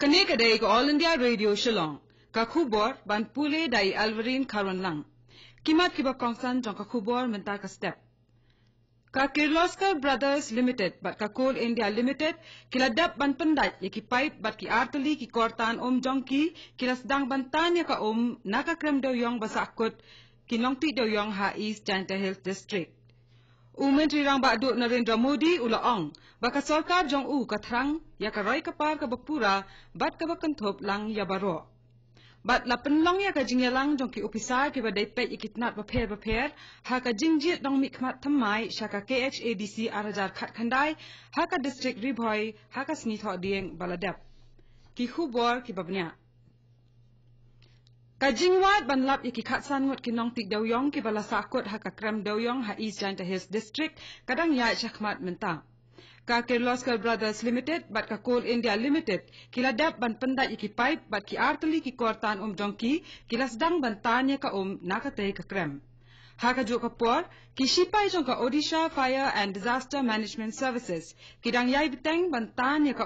Kani kadai ko All India Radio Shillong, ka khubor ban pule dai Alvarin Karon lang. Kimat kiba kongsan jong ka khubor mental ka step. Ka Kirloskar Brothers Limited bat ka Coal India Limited kiladap ban pendat ya ki pipe bat ki arteli ki kortan jong ki kilasdang bantan ya ka naka krem doyong basakut kinongti doyong ha East Janta Hills District. Menteri rang bakduk Narendra Modi ulaong baka sarkar jong kathrang ya karoy kapar ka bapura bat ka bakantop lang ya baro. Bat la penlong ya ka jingyalang jong ki opisar ki badai pet ikitnat baper ha ka jingjit dong mikmat thamai syaka KHADC arajar khat khandai ha ka district ribhoi ha ka snithok dieng baladap. Ki khubor ki babnya. Kajingwat banlap iki khatsan ngut kinong tik dawyong ki bala sakut ha ka krem dawyong ha East Janta Hills District kadang yai syakmat mentang. Ka Kirloskar Brothers Limited bat ka Coal India Limited kiladap ban pendat iki pipe bat ki arteli ki kortan jongki kilasdang bantanya ka nakatay ka krem. Ha ka juk kapor ki sipai jong ka Odisha Fire and Disaster Management Services kidang yai biteng bantan ya ka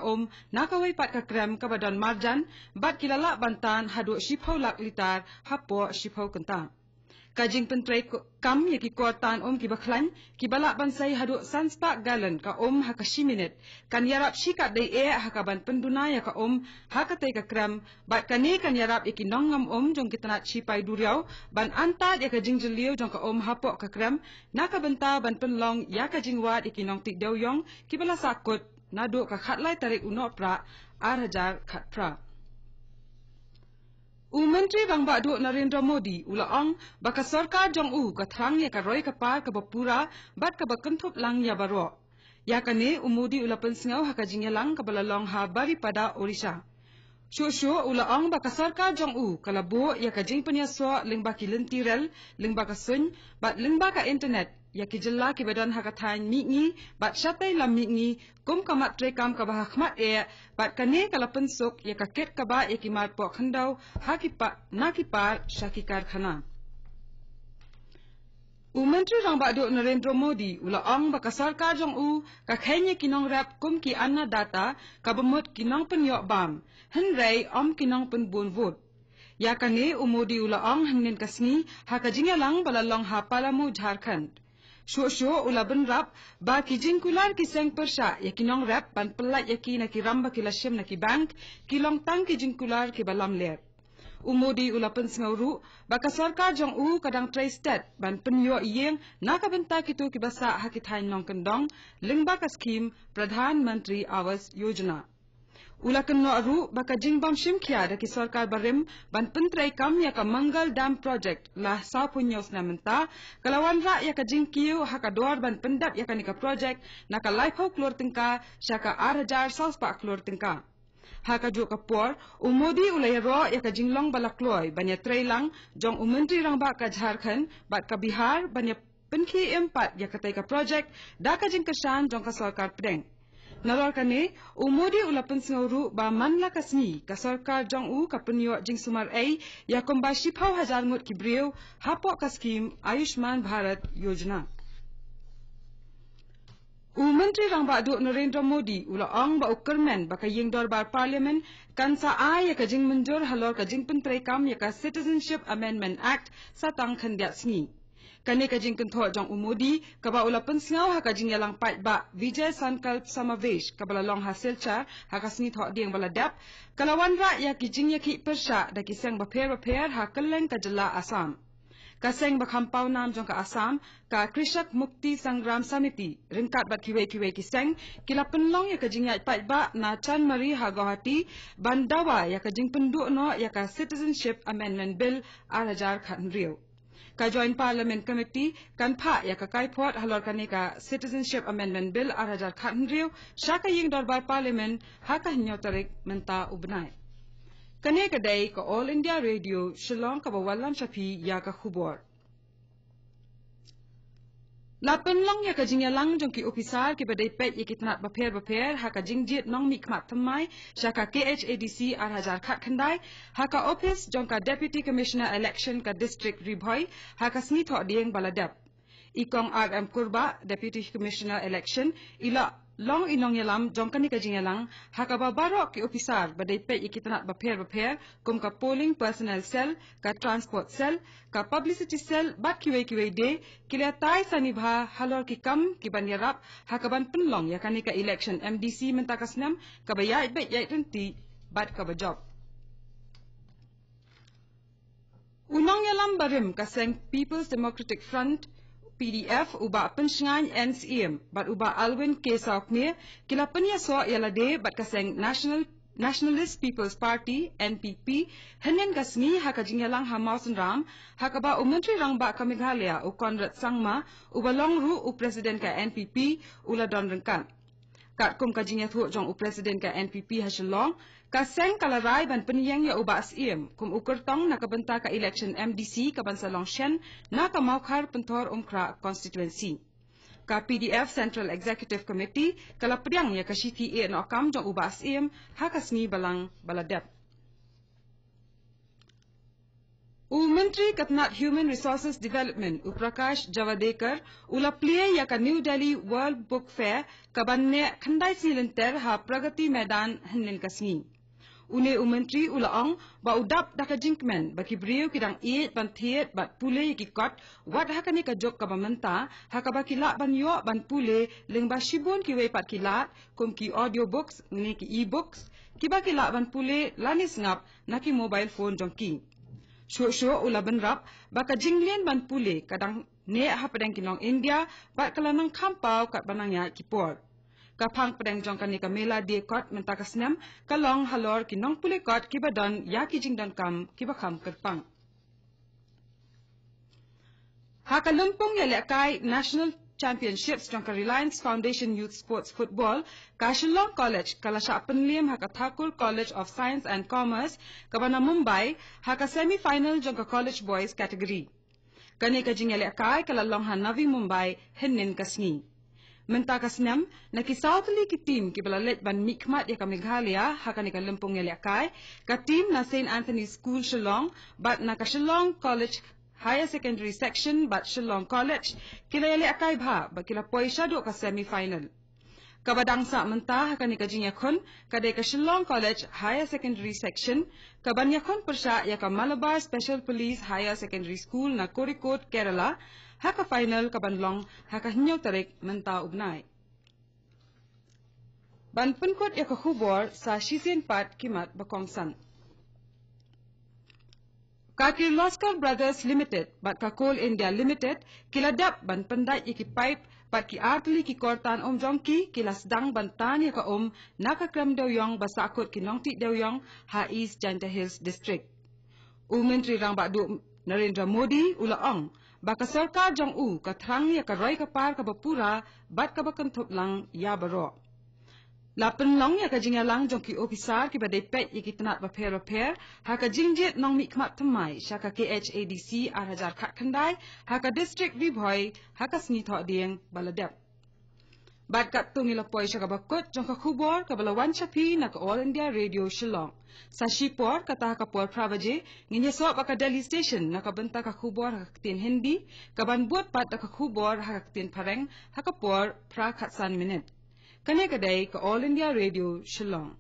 nakawai pat ka krem ka badan marjan bat kilala bantan hadu sipau lak litar hapo sipau kentang. Kajing pentrai kam ya ki kortan ki baklan ki balak bansai hadu sanspak gallon ka ha ka shiminit kan yarap shikat dai ha ka ban penduna ya ka ha ka tai ka krem bat kani kan yarap iki nongam jong kitanat sipai duriau ban antat ya ka jingjeliu jong ka hapok ka krem naka benta ban penlong ya ka jingwat iki nong tik dawyong ki bala sakut nadu ka khatlai tarik unok pra arhajar khat pra. Menteri rang bakduk Narendra Modi ulaong baka sarkar jong kathrang ya ka roy kapar ka bapura bat ka bakantup lang ya baro. Ya kane Modi ulapan singau ha ka jingyalang ka balalong ha bari pada Odisha. Shosho ulaong baka sarkar jong kalabo ya ka jing penyaswa lingba ki lentirel lingba ka sun bat lingba ka internet ya ki jella ki badan ha ka thain mingi bat syatai lam mingi kum kamat trekam ka bah khmat bat kane kala pensuk ya ka ket ka ba ya ki mat pok khandau ha ki pa na ki par syakikar khana. Menteri rang bakduk Narendra Modi ulaong baka sarkar jong ka khenya kinong rap kum ki anna data ka bemut kinong penyok bam henrei kinong pen bun vot. Ya kane Modi ulaong hangnin kasni ha ka jingalang balalong ha Palamu Jharkhand. Sho ula ben rap ba ki jingkular ki seng persya ya kinong rap ban pelat ya ki na ki ramba ki lashem na ki bank ki long tang ki jingkular ki balam ler. Modi ula pen sengauru baka sarkar jong kadang tray stat ban penyo iyeng naka benta kitu ki basa ha ki thain long kendong lingba ka skim Pradhan Mantri Awas Yojana. Ula kenno aru baka jingbam shimkhya da ki sarkar barim ban pentrai kam ya ka Mangal Dam Project lah sa punyos na menta kalawan ra ya ka jingkiu ha ka dor ban pendap ya ka nika project naka laifau klor tingka syaka arhajar salspa klor tingka. Ha ka juk kapor Modi ulai ro ya ka jinglong balakloi banya trailang jong Menteri rang ba ka Jharkhand bat ka Bihar banya penkhi empat ya ka tai ka project da ka jingkesan jong ka sarkar pedeng. Nalor kane Modi ulapan sengauru ba manla kasni ka sarkar jong ka penyo jing sumar ya komba sipau hajar ngut ki breu hapok ka skim Ayushman Bharat Yojana. Menteri rang bakduk Narendra Modi ulaong ba ukermen baka ying dorbar parlimen kan sa ya ka jing menjur halor ka jing pentrai kam ya ka Citizenship Amendment Act sa tang khandiat sngi. Kani ka jing kentho jong Modi ka ba ulapan singau ha ka jing yalang pat ba Vijay Sankalp Samavesh ka balalong hasil cha ha ka sngi thok dieng baladap kalawan ra ya ki jing ya ki persya da ki seng baper ha keleng ka jela Assam. Kaseng bakhampau nam jong ka Assam ka Krishak Mukti Sangram Samiti ringkat bat kiwei kiseng kila penlong ya ka jing yat pat ba na Chan Mari ha Guwahati bandawa ya ka jing penduk no ya ka Citizenship Amendment Bill arajar khan riu. Ka Joint Parliament Committee kan pha ya ka kaipot halor kani ka Citizenship Amendment Bill arajar khan riu syaka ying dorbar Parliament ha ka hinyotarik menta ubnai. Kane kadai ka All India Radio Shillong ka bawalam shapi ya ka khubor. Lapan long ya ka jingyalang jong ki opisar ki badai pet ya kitnat baper ha ka jingjit nong mikmat thamai syaka KHADC arhajar khat khandai ha ka office jong ka Deputy Commissioner Election ka District Ribhoi ha ka snithok dieng baladap. ikong RM Kurba, Deputy Commissioner Election, ila long inong yalam jongkani ka jingalang hakaba barok ki officer badai pe ikitanat baper kum ka polling personnel cell ka transport cell ka publicity cell bat kiwe de kilatai sanibha halor ki kam ki banyarap hakaban penlong yakani ka election MDC mentakasnam ka bayai be yai tenti bat ka job unong yalam barim kaseng People's Democratic Front PDF uba pensengan NCM bat uba Alwin K. Saukmir kila penya so yalade bat kaseng Nationalist People's Party NPP henen kasmi haka jingalang hamausen ram hakaba umentri rang ba ka Meghalaya u Conrad Sangma uba longru u President ka NPP ula don rengkan kat kum ka jinga thu jong u President ka NPP hasilong kaseng kalarai ban penyang ya uba SIM kum ukertong nakabenta ka election MDC ka bansalong shen na ka maukar pentor umkra constituency ka PDF Central Executive Committee kala priang ya ka CTA no kam jong uba SIM hakasmi balang baladep u Menteri Katnat Human Resources Development u Prakash Javadekar ula play ya ka New Delhi World Book Fair ka banne khandai silenter ha pragati medan hanin kasni une umentri ulaong ba udap daka jinkmen baki brio kidang iet ban thiet bat pule ki kot wat hakani ka jok ka bamanta hakaba kila ban yo ban pule leng ba shibon ki we pat kilat kum ki audio books ni ki e-books ki ba kila ban pule lanis ngap naki mobile phone jongki sho ula ban rap baka jinglien ban pule kadang ne ha padang kinong India bat kalanang khampau kat banangya kipor kapang pedang jongkani ka mela de kot mentakasnam kalong halor kinong pule kot kibadon ya kijing dan kam kibakam kerpang hakalumpong yalekai National Championships jongka Reliance Foundation Youth Sports Football ka Shillong College kalasha penlim haka Thakur College of Science and Commerce kabana Mumbai haka semi final jongka College Boys category kani ka jingalekai kalalong han Navi Mumbai henin kasni mentakasnam nakisautli ki team ki balalet ban mikmat ya ka Meghalaya hakani ka lempong yalekai ka team na St Anthony School Shillong bat na ka Shillong College Higher Secondary Section bat Shillong College kila yalekai bha ba kila poisha do ka semi final kabadang sa menta hakani ka jinyakhon kadai ka Shillong College Higher Secondary Section kabanyakhon persha ya ka Malabar Special Police Higher Secondary School na Kozhikode Kerala haka final kabanlong haka hinyaw tarik menta ugnay ban penkot ya ka hubor sa Shisen Pat kimat bakongsan ka Kirloskar Brothers Limited bat ka Coal India Limited kiladap ban pendat iki pipe pat ki artli ki kortan jongki kilasdang bantan ya ka nakakram dawyong basakot kinongti dawyong ha East Janta Hills District Menteri rang badu Narendra Modi ulaong baka sarkar jong ka thrang ya ka roi ka par ka bapura bat ka bakanthop lang ya baro lapen long ya ka jingalang jong ki officer ki badai pet ya ki tanat baper haka jingjet nong mikmat thamai shaka KHADC arhajar khat khandai haka district vibhoi haka sni thok dieng baladep bat kat tungila poi shaka bakot jong ka khubor ka balawan chapi na ka All India Radio Shillong sa Shipor kata ka por pravaje nginya so baka Delhi station na ka benta ka khubor haka tin Hindi ka ban buat pat ka khubor haka tin Pareng haka por pra khatsan minute kane kadai ka All India Radio Shillong